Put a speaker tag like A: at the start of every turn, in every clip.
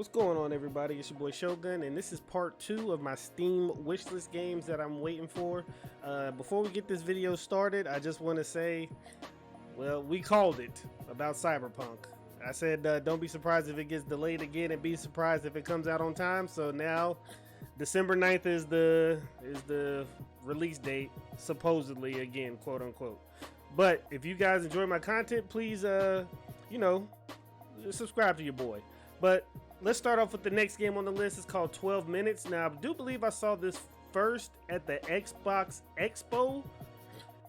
A: What's going on, everybody? It's your boy Shogun, and this is part 2 of my Steam wishlist games that I'm waiting for. Before we get this video started, I just want to say, well, we called it about Cyberpunk. I said don't be surprised if it gets delayed again, and be surprised if it comes out on time. So now, December 9th is the release date, supposedly, again, quote unquote. But if you guys enjoy my content, please, subscribe to your boy. But let's start off with the next game on the list. It's called 12 Minutes. Now, I do believe I saw this first at the Xbox Expo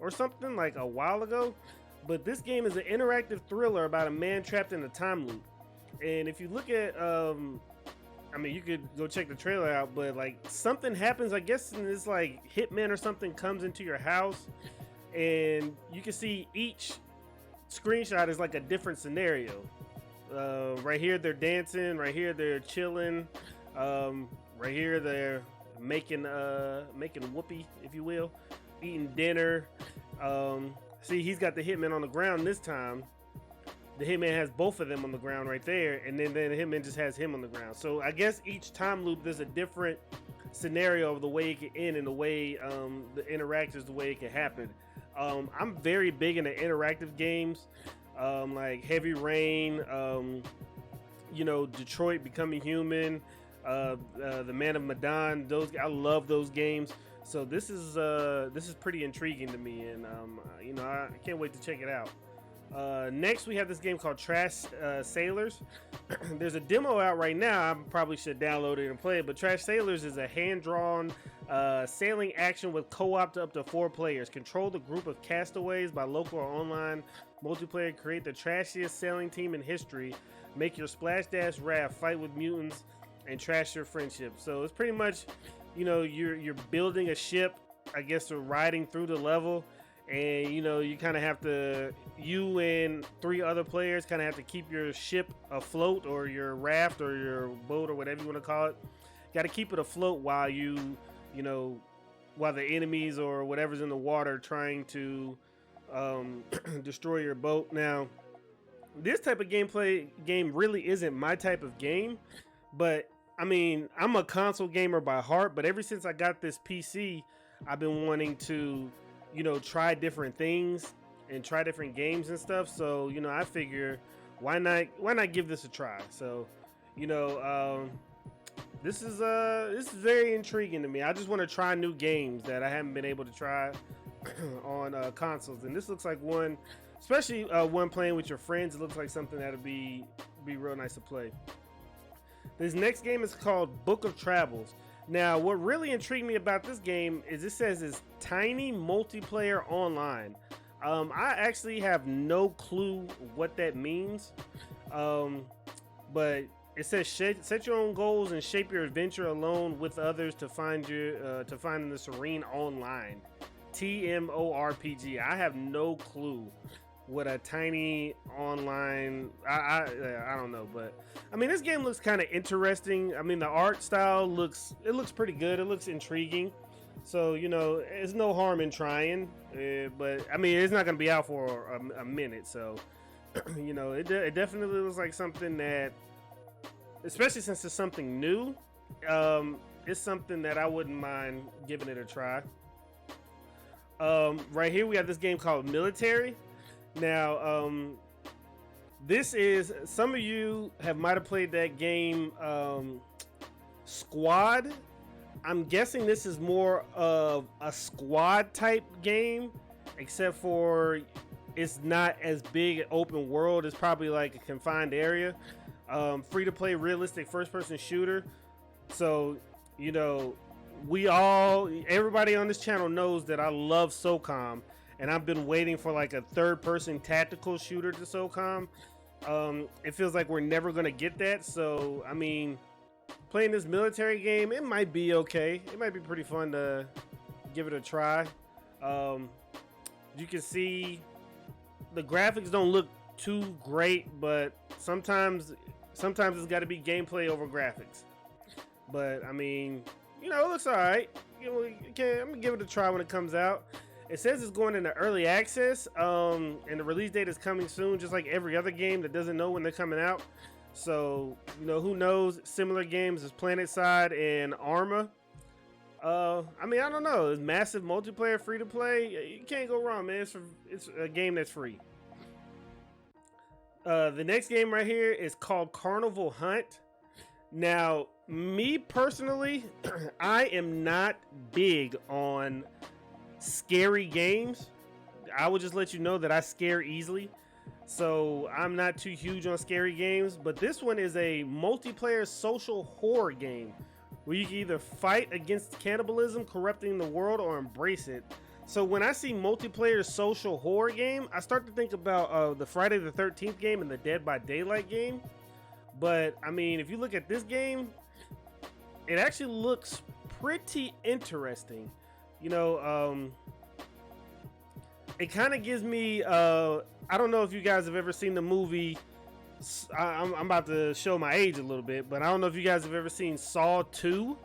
A: or something like a while ago. But this game is an interactive thriller about a man trapped in a time loop. And if you look at, you could go check the trailer out, but like something happens, I guess, and it's like hitman or something comes into your house, and you can see each screenshot is like a different scenario. Right here they're dancing, right here they're chilling, right here they're making whoopee, if you will, eating dinner. See, he's got the hitman on the ground this time. The hitman has both of them on the ground right there, and then the hitman just has him on the ground. So I guess each time loop there's a different scenario of the way it can end and the way the interactions, the way it can happen. I'm very big into interactive games. Like Heavy Rain, Detroit Becoming Human, the Man of Medan. I love those games. So this is pretty intriguing to me, and I can't wait to check it out. Next, we have this game called Trash Sailors. There's a demo out right now. I probably should download it and play it. But Trash Sailors is a hand-drawn sailing action with co-op to up to 4 players. Control the group of castaways by local or online multiplayer. Create the trashiest sailing team in history. Make your splash dash raft. Fight with mutants and trash your friendship. So it's pretty much, you're building a ship, I guess, or riding through the level. And you kind of have to, you and 3 other players kind of have to keep your ship afloat, or your raft or your boat or whatever you want to call it. Got to keep it afloat while while the enemies or whatever's in the water trying to destroy your boat. Now, this type of game really isn't my type of game, but I mean, I'm a console gamer by heart, but ever since I got this PC, I've been wanting to try different things and try different games and stuff. So I figure why not give this a try. So this is very intriguing to me. I just want to try new games that I haven't been able to try on consoles, and this looks like one, especially one playing with your friends. It looks like something that'll be real nice to play. This next game is called Book of Travels. Now, what really intrigued me about this game is it says it's tiny multiplayer online. I actually have no clue what that means, but it says set your own goals and shape your adventure alone with others to find in the serene online. TMORPG. I have no clue what a tiny online. I don't know, but I mean, this game looks kind of interesting. I mean, the art style looks pretty good. It looks intriguing. So it's no harm in trying. But I mean, it's not gonna be out for a minute. So it definitely looks like something that, especially since it's something new, it's something that I wouldn't mind giving it a try. Right here we have this game called Military. Now, this is, some of you might have played that game, Squad. I'm guessing this is more of a squad type game, except for it's not as big an open world. It's probably like a confined area. Free to play realistic first person shooter. So, everybody on this channel knows that I love SOCOM. And I've been waiting for like a third-person tactical shooter to SOCOM. It feels like we're never gonna get that. So I mean, playing this military game, it might be okay. It might be pretty fun to give it a try. You can see the graphics don't look too great, but sometimes it's got to be gameplay over graphics. But I mean, it looks all right. I'm gonna give it a try when it comes out. It says it's going into early access, and the release date is coming soon, just like every other game that doesn't know when they're coming out. So, you know, who knows? Similar games as PlanetSide and Arma. I mean, I don't know. It's massive multiplayer, free to play. You can't go wrong, man. It's a game that's free. The next game right here is called Carnival Hunt. Now, me personally, I am not big on scary games. I will just let you know that I scare easily. So I'm not too huge on scary games, but this one is a multiplayer social horror game where you can either fight against cannibalism, corrupting the world, or embrace it. So when I see multiplayer social horror game, I start to think about the Friday the 13th game and the Dead by Daylight game. But I mean, if you look at this game, it actually looks pretty interesting. You know, it kind of gives me, I don't know if you guys have ever seen the movie, I'm about to show my age a little bit, but I don't know if you guys have ever seen Saw 2.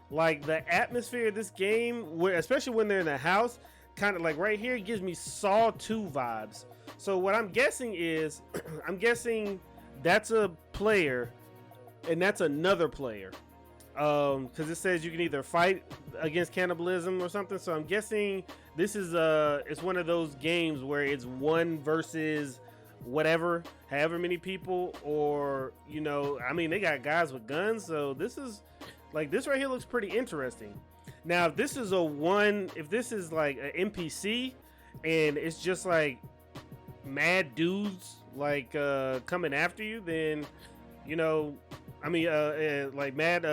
A: Like the atmosphere of this game, where, especially when they're in the house, kind of like right here, gives me Saw 2 vibes. So what I'm guessing is, I'm guessing that's a player and that's another player. Because it says you can either fight against cannibalism or something. So I'm guessing this is it's one of those games where it's one versus whatever, however many people, or you know, I mean, they got guys with guns. So this is like, this right here looks pretty interesting. Now, if this is if this is like an NPC and it's just like mad dudes like coming after you, then you know, I mean, like mad,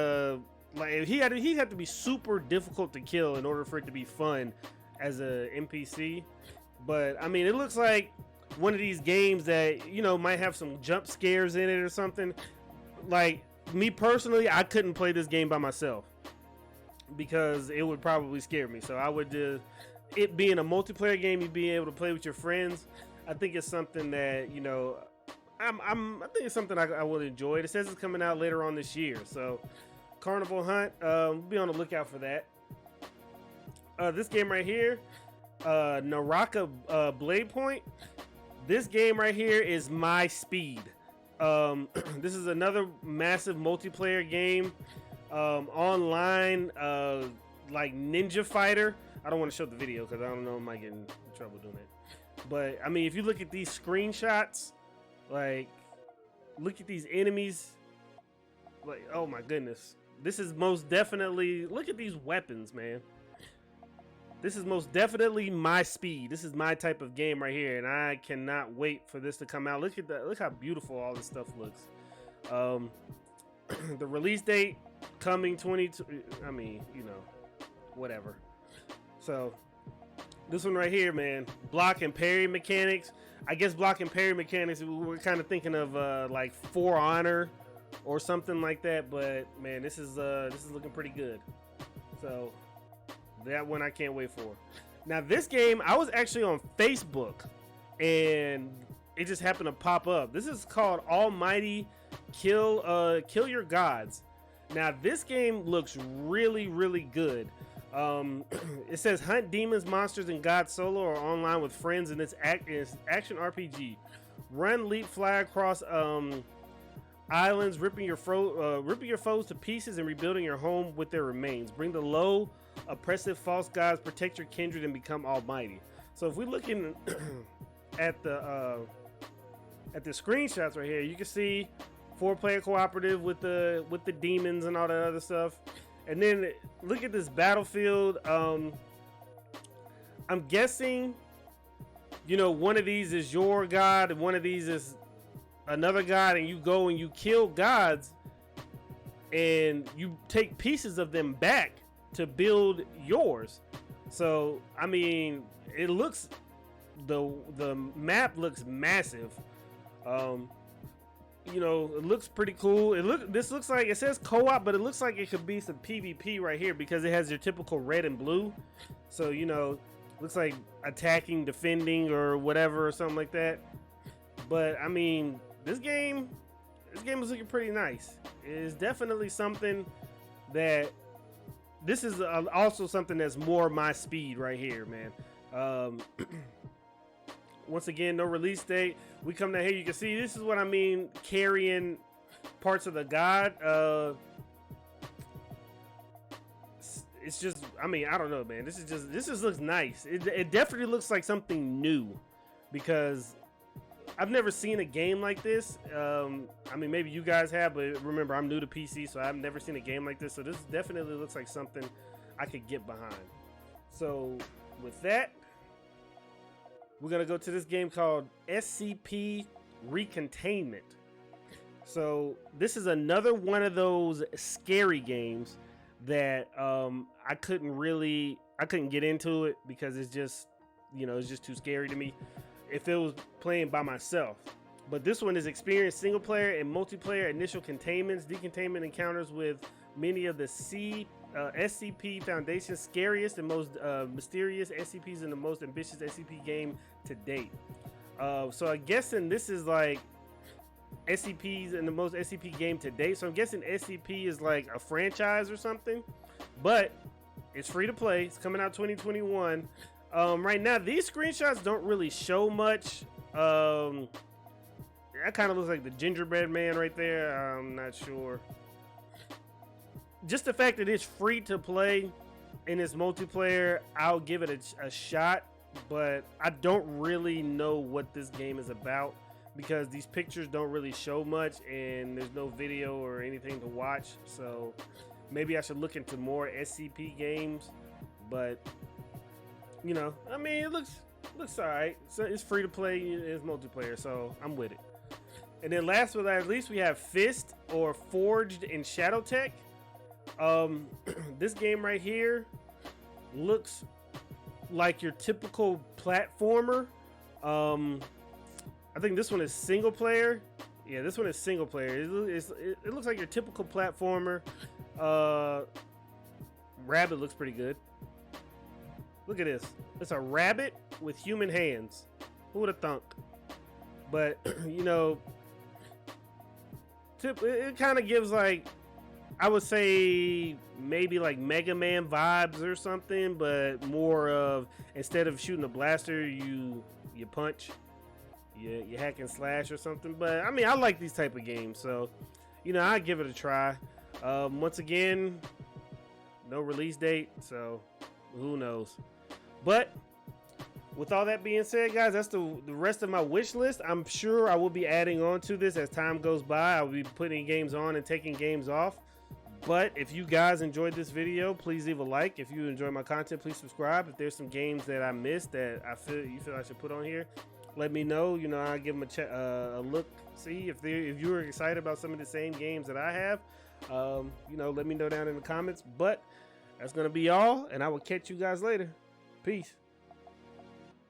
A: like he'd have to be super difficult to kill in order for it to be fun as a NPC. But I mean, it looks like one of these games that, you know, might have some jump scares in it or something. Like me personally, I couldn't play this game by myself because it would probably scare me. So I would it being a multiplayer game, you being able to play with your friends, I think it's something that, you know, I think it's something I would enjoy. It says it's coming out later on this year. So Carnival Hunt, we'll be on the lookout for that. This game right here, Naraka Bladepoint. This game right here is my speed. This is another massive multiplayer game, online, like Ninja Fighter. I don't want to show the video because I don't know, I might get in trouble doing it. But I mean, if you look at these screenshots, like, look at these enemies. Like, oh my goodness. This is most definitely, look at these weapons, man. This is most definitely my speed. This is my type of game right here, and I cannot wait for this to come out. Look at that. Look how beautiful all this stuff looks. The release date coming 22. I mean, you know, whatever. So this one right here, man, block and parry mechanics. I guess block and parry mechanics, we're kind of thinking of like For Honor or something like that, but man, this is looking pretty good. So that one I can't wait for. Now this game, I was actually on Facebook and it just happened to pop up. This is called Almighty Kill Your Gods. Now this game looks really, really good. It says hunt demons, monsters, and gods solo or online with friends in this action RPG. Run, leap, fly across islands, ripping your foes to pieces and rebuilding your home with their remains. Bring the low, oppressive false gods, protect your kindred, and become almighty. So if we're looking at the screenshots right here, you can see 4-player cooperative with the demons and all that other stuff. And then look at this battlefield. I'm guessing, you know, one of these is your god and one of these is another god, and you go and you kill gods and you take pieces of them back to build yours. So I mean, it looks, the map looks massive. You know, it looks pretty cool. This looks like, it says co-op, but it looks like it could be some PvP right here because it has your typical red and blue. So, you know, looks like attacking, defending, or whatever, or something like that. But I mean, this game is looking pretty nice. It is definitely something that, this is also something that's more my speed right here, man. Once again, no release date. We come down here, you can see, this is what I mean, carrying parts of the god. It's just, I mean, I don't know, man. This just looks nice. It definitely looks like something new, because I've never seen a game like this. I mean, maybe you guys have, but remember, I'm new to PC, so I've never seen a game like this. So this definitely looks like something I could get behind. So with that, we're gonna go to this game called SCP Recontainment. So this is another one of those scary games that I couldn't get into it because it's just, you know, it's just too scary to me if it was playing by myself. But this one is experienced single player and multiplayer initial containments, decontainment encounters with many of the SCP Foundation's scariest and most mysterious SCPs in the most ambitious SCP game to date. So I'm guessing this is like SCPs in the most SCP game to date. So I'm guessing SCP is like a franchise or something, but it's free to play. It's coming out 2021. Right now, these screenshots don't really show much. That kind of looks like the gingerbread man right there. I'm not sure. Just the fact that it's free to play and it's multiplayer, I'll give it a shot, but I don't really know what this game is about because these pictures don't really show much and there's no video or anything to watch. So maybe I should look into more SCP games, but you know, I mean, it looks all right. So it's free to play, it's multiplayer, so I'm with it. And then last but not least, we have Fist or Forged in Shadowtech. This game right here looks like your typical platformer. I think this one is single player. Yeah, this one is single player. It looks like your typical platformer. Rabbit looks pretty good. Look at this. It's a rabbit with human hands. Who would have thunk? But, you know, it kind of gives like, I would say maybe like Mega Man vibes or something, but more of, instead of shooting a blaster, you punch. You hack and slash or something. But I mean, I like these type of games, so you know, I give it a try. Once again, no release date, so who knows. But with all that being said, guys, that's the rest of my wish list. I'm sure I will be adding on to this as time goes by. I'll be putting games on and taking games off. But if you guys enjoyed this video, please leave a like. If you enjoy my content, please subscribe. If there's some games that I missed that you feel I should put on here, let me know. You know, I'll give them a look, see if you're excited about some of the same games that I have. You know, let me know down in the comments. But that's gonna be all, and I will catch you guys later. Peace.